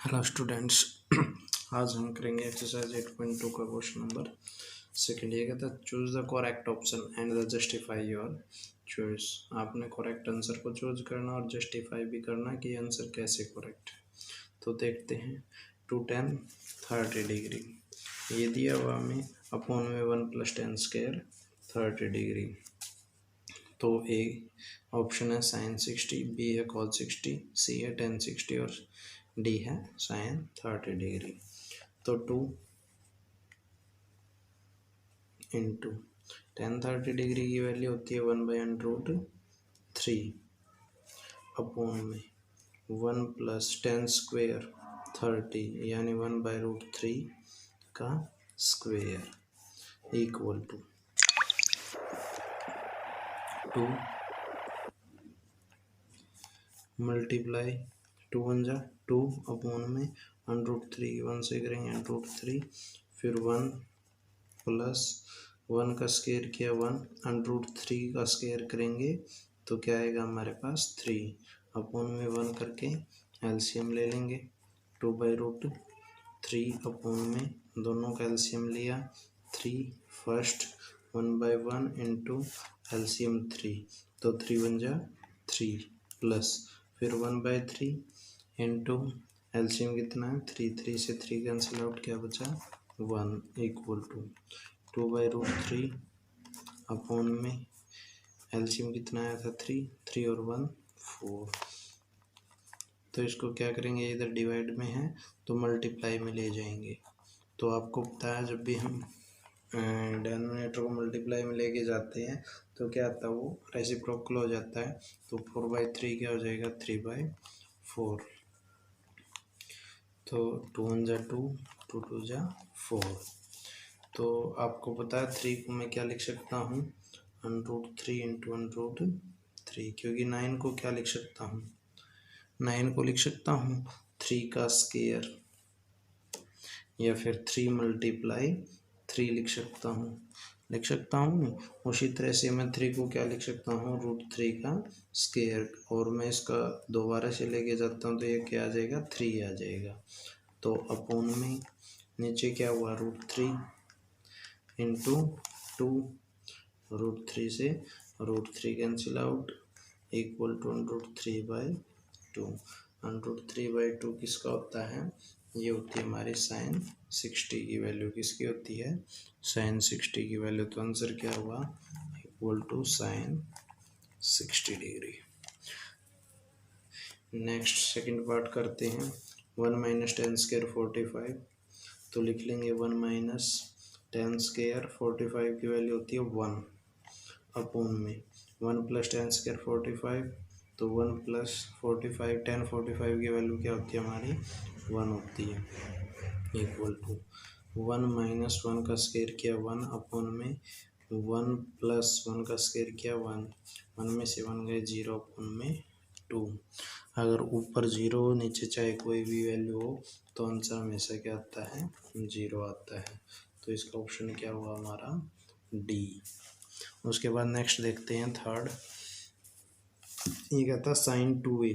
Hello students. आज हम करेंगे एक्सरसाइज 8.2 का क्वेश्चन नंबर सेकंड। ये कहता है choose the correct option and the justify your choice. आपने करेक्ट आंसर को चूज करना और जस्टिफाई भी करना कि आंसर कैसे करेक्ट है। तो देखते हैं 2 tan 30 डिग्री ये दिया हुआ हमें अपॉन में 1 + tan स्क्वायर 30 डिग्री। तो ए ऑप्शन है sin 60, बी है cos 60, सी है tan 60 और डी है sin 30 डिग्री। तो 2 इंटू tan 30 डिग्री की वैल्यू होती है 1/√3 अपॉन में 1 + tan स्क्वायर 30 यानी 1/√3 का square equal to 2 multiply 2 × 1 2 upon में √3 1 से करेंगे √3 फिर 1 + 1 का स्क्वायर किया 1 √3 का स्क्वायर करेंगे तो क्या आएगा हमारे पास 3 अपॉन में 1 करके एलसीएम ले लेंगे 2/√3 अपॉन में दोनों का एलसीएम लिया 3 फर्स्ट 1/1 इंटू एलसीएम 3 तो 3 बन जा 3 प्लस फिर 1/3 इंटू एलसीएम कितना है 3 3 से 3 कैंसिल आउट क्या बचा 1 इक्वल टू 2/√3 अपॉन में एलसीएम कितना आया था 3 3 और 1 4। तो इसको क्या करेंगे इधर डिवाइड में है तो मल्टीप्लाई में ले जाएंगे। तो आपको पता है जब भी हम डिनोमिनेटर को मल्टीप्लाई में लेके जाते हैं तो क्या आता है वो रेसिप्रोकल हो जाता है। तो 4/3 क्या हो जाएगा 3/4। तो 2 × 1 2 2 2 × 4। तो आपको पता है 3 को मैं क्या लिख सकता हूँ √3 इंटू √3 क्योंकि 9 को क्या लिख सकता हूँ 9 को लिख सकता हूँ 3 का स्क्वायर या फिर 3 × 3 लिख सकता हूँ। उसी तरह से मैं 3 को क्या लिख सकता हूँ √3 का स्क्वायर और मैं इसका दोबारा से लेके जाता हूँ तो ये क्या आ जाएगा 3 आ जाएगा। तो अपॉन में नीचे क्या हुआ √3 इंटू 2 √3 से √3 कैंसिल आउट इक्वल टू √3/2। √3/2 किसका होता है ये होती है हमारी sin 60 की वैल्यू। किसकी होती है sin 60 की वैल्यू। तो आंसर क्या हुआ equal to sin 60 degree. Next second part करते हैं 1 - tan स्क्वायर 45। तो लिख लेंगे 1 - tan स्क्वायर 45 की वैल्यू होती है 1 अपॉन में 1 + tan स्क्वायर 45 तो 1 + 45 tan 45 की वैल्यू क्या होती है हमारी 1 होती है इक्वल टू 1 - 1 का स्क्वायर किया 1 अपॉन में 1 + 1 का स्क्वायर किया 1 1 में से 1 गए 0 अपॉन में 2। अगर ऊपर 0 नीचे चाहे कोई भी वैल्यू हो तो आंसर हमेशा क्या आता है 0 आता है। तो इसका ऑप्शन क्या हुआ हमारा डी। उसके बाद नेक्स्ट देखते हैं थर्ड। ये कहता है sin 2a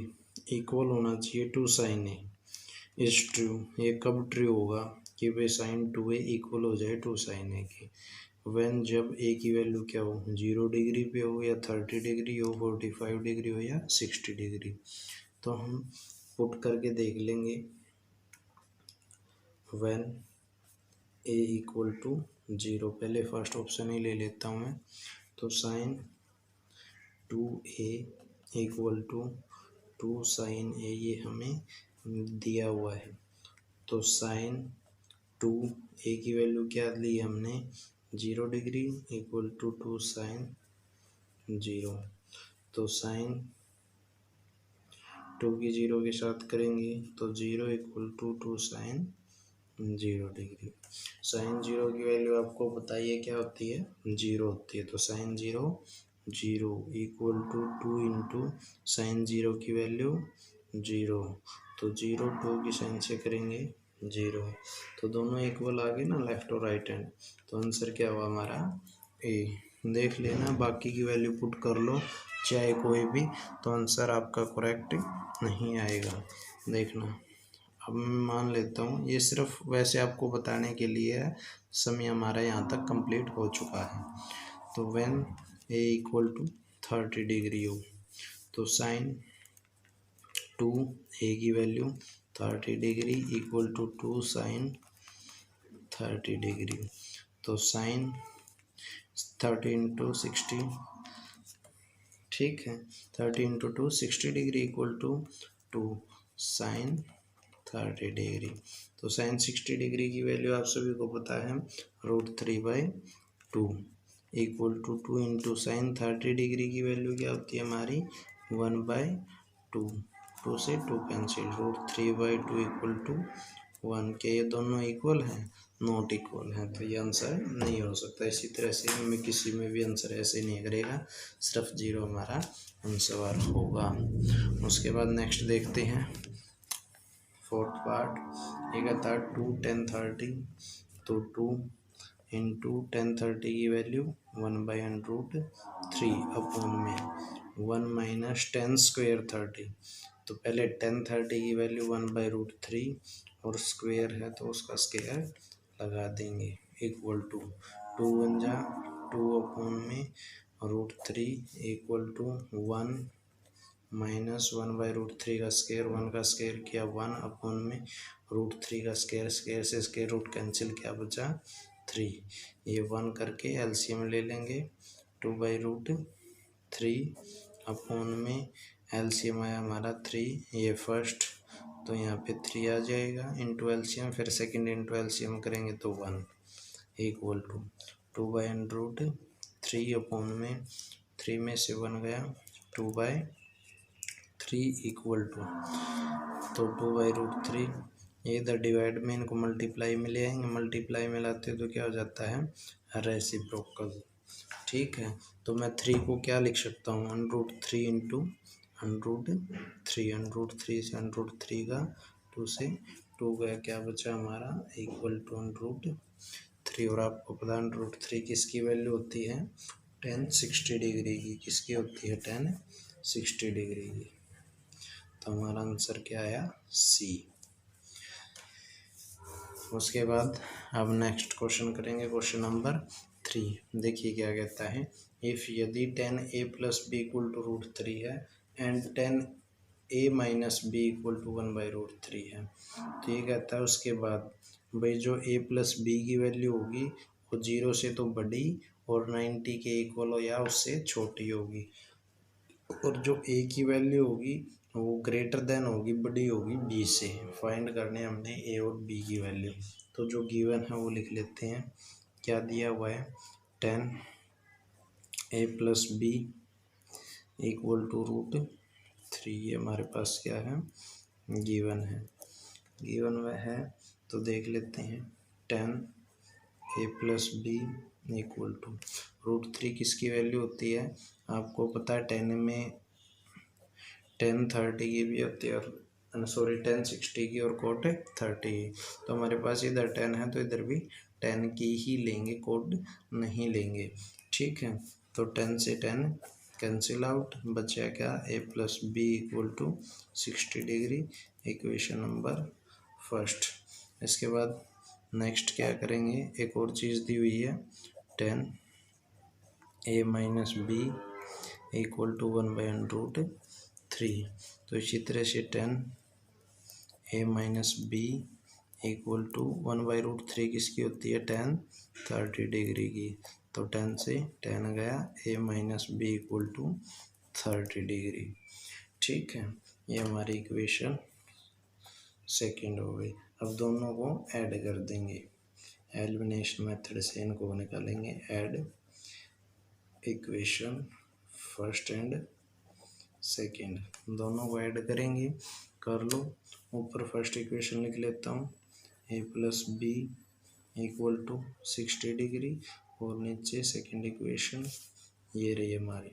इक्वल होना चाहिए to sin a is true. ये कब ट्रू होगा कि भाई sin 2a इक्वल हो जाए टू sin a की व्हेन जब a की वैल्यू क्या हो 0 डिग्री पे हो या 30 डिग्री हो 45 डिग्री हो या 60 डिग्री। तो हम पुट करके देख लेंगे व्हेन a इक्वल टू 0। पहले फर्स्ट ऑप्शन ही ले लेता हूँ मैं। तो sin 2a equal to 2 sin a ये हमें दिया हुआ है। तो sin 2a की वैल्यू क्या ली हमने 0 डिग्री इक्वल टू 2 sin 0। तो sin 2 की 0 के साथ करेंगे तो 0 equal to 2 sin 0 degree. sin 0 की वैल्यू आपको बताइए क्या होती है 0 होती है। तो sin 0 0 equal to 2 into sin 0 की वैल्यू 0। तो 0 2 की साइन से करेंगे 0 तो दोनों इक्वल आ गए ना लेफ्ट और राइट हैंड। तो आंसर क्या हुआ हमारा ए। देख लेना बाकी की वैल्यू पुट कर लो चाहे कोई भी तो आंसर आपका करेक्ट नहीं आएगा। देखना अब मैं मान लेता हूँ, ये सिर्फ वैसे आपको बताने के लिए है, समय हमारा यहाँ तक कंप्लीट हो चुका है। तो when a equal to 30 degree हो तो साइन 2 ए की value 30 degree equal to 2 sine 30 degree. तो साइन 30 इंटू 60, ठीक है, 30 into 2 60 degree equal to 2 sine 30 degree. तो साइन 60 डिग्री की वैल्यू आप सभी को पता है √3/2 equal to 2 into sine 30 degree की वैल्यू क्या होती है हमारी 1/2। 2 से 2 कैंसिल, √3/2 इक्वल टू 1। के ये दोनों इक्वल हैं? नॉट इक्वल हैं, तो ये आंसर नहीं हो सकता। इसी तरह से हमें किसी में भी आंसर ऐसे नहीं करेगा, सिर्फ 0 हमारा आंसर होगा। उसके बाद नेक्स्ट देखते हैं फोर्थ पार्ट। ये कहता है 2 10 30, तो 2 इंटू 10 30 की वैल्यू 1/√3 अपॉन में 1 माइनस 10 स्क्वेयर 30। तो पहले 10 30 की वैल्यू 1/√3 और स्क्वेयर है तो उसका स्क्वेयर लगा देंगे इक्वल टू 2 1 जा 2 अपॉन में √3 इक्वल टू 1 माइनस 1/√3 का स्क्वेयर, 1 का स्क्वेयर किया 1 अपॉन में √3 का स्क्वेयर, स्क्वेयर से स्क्वेयर रूट कैंसिल, क्या बचा 3। ये 1 करके एलसीएम ले लेंगे 2/√3 अपॉन में एलसीएम आया हमारा 3, ये फर्स्ट, तो यहाँ पे 3 आ जाएगा इंटू एलसीएम, फिर सेकंड इंटू एलसीएम करेंगे तो 1 इक्वल टू 2/√3 अपॉन में 3 में से 1 गया 2/3 इक्वल टू, तो 2/√3 ये इधर डिवाइड में इनको मल्टीप्लाई में ले आएंगे, मल्टीप्लाई में लाते तो क्या हो जाता है रेसिप्रोकल, ठीक है। तो मैं 3 को क्या लिख सकता हूँ √3 इंटू √3 से √3 का 2 से 2 गया, क्या बचा हमारा इक्वल टू √3। और आपको पता है √3 किसकी वैल्यू होती है tan 60 डिग्री की, किसकी होती है tan 60 डिग्री की। तो हमारा आंसर क्या आया सी। उसके बाद अब नेक्स्ट क्वेश्चन करेंगे, क्वेश्चन नंबर 3। देखिए क्या कहता है, इफ़ यदि tan a plus b equal to √3 है and tan a minus b equal to 1/√3 है। तो ये कहता है उसके बाद भाई जो a प्लस बी की वैल्यू होगी वो 0 से तो बड़ी और 90 के इक्वल हो या उससे छोटी होगी, और जो a की वैल्यू होगी वो ग्रेटर देन होगी, बड़ी होगी b से। फाइंड करने हमने a और b की वैल्यू, तो जो गिवन है वो लिख लेते हैं। क्या दिया हुआ है tan a plus b equal to √3, ये हमारे पास क्या है गिवन है। गिवन वह है तो देख लेते हैं tan a plus b equal to √3 किसकी वैल्यू होती है आपको पता है, tan में tan 30 की भी होती है और सॉरी tan 60 की और cot 30 की। तो हमारे पास इधर tan है तो इधर भी tan की ही लेंगे, cot नहीं लेंगे, ठीक है। तो tan से tan कैंसिल आउट, बचा क्या a plus b equal to 60 degree, equation number first. इसके बाद नेक्स्ट क्या करेंगे, एक और चीज़ दी हुई है tan a minus b equal to 1/√3। तो इसी तरह से tan a minus b equal to 1/√3 किसकी होती है tan 30 डिग्री की। तो tan से tan गया, a minus b equal to 30 degree, ठीक है। ये हमारी इक्वेशन सेकंड हो गई। अब दोनों को ऐड कर देंगे, एलिमिनेशन मेथड से इनको निकालेंगे add equation first and second, दोनों को ऐड करेंगे, कर लो। ऊपर फर्स्ट इक्वेशन लिख लेता हूँ a plus b equal to 60 degree, और नीचे सेकंड इक्वेशन ये रही हमारी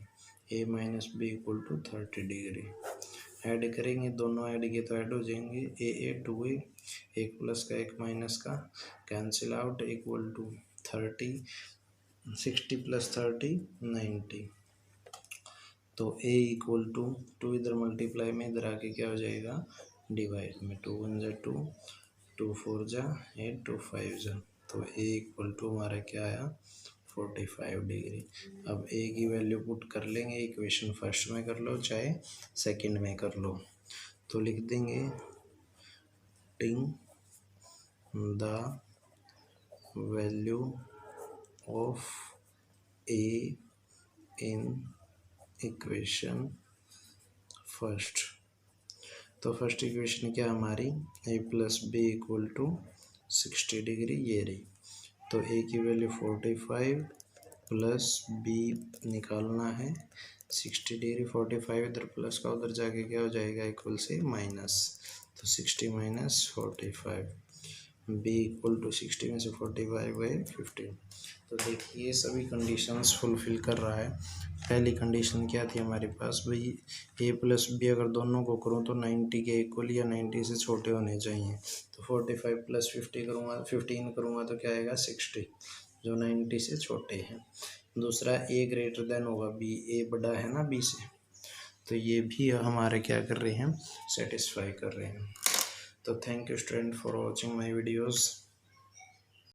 a minus b equal to 30 degree. Add करेंगे, दोनों ऐड किए तो ऐड हो जाएंगे, a 2a, एक प्लस का एक माइनस का cancel out equal to 30, 60 plus 30 90। तो a इक्वल टू 2 इधर मल्टीप्लाई में इधर आके क्या हो जाएगा डिवाइड में 2 1 जा 2, 2 4 जा 8, 2 5 जा, तो ए इक्वल टू हमारा क्या आया 45 डिग्री। अब ए की वैल्यू पुट कर लेंगे, इक्वेशन फर्स्ट में कर लो चाहे सेकंड में कर लो, तो लिख देंगे टिंग the value of a in equation first. तो फर्स्ट इक्वेशन क्या हमारी a plus b equal to 60 degree ये रही। तो a की वैल्यू 45 प्लस b निकालना है 60 डिग्री, 45 इधर प्लस का उधर जाके क्या हो जाएगा इक्वल से माइनस, तो 60 माइनस 45, b इक्वल टू 60 में से 45 गए 15। तो देखिए सभी कंडीशंस फुलफिल कर रहा है। पहली कंडीशन क्या थी हमारे पास, भाई a प्लस बी अगर दोनों को करूँ तो 90 के इक्वल या 90 से छोटे होने चाहिए। तो 45 प्लस 15 करूँगा तो क्या आएगा 60, जो 90 से छोटे हैं। दूसरा a ग्रेटर देन होगा b, a बड़ा है ना b से, तो ये भी हमारे क्या कर रहे हैं सेटिस्फाई कर रहे हैं। तो thank you student for watching my videos.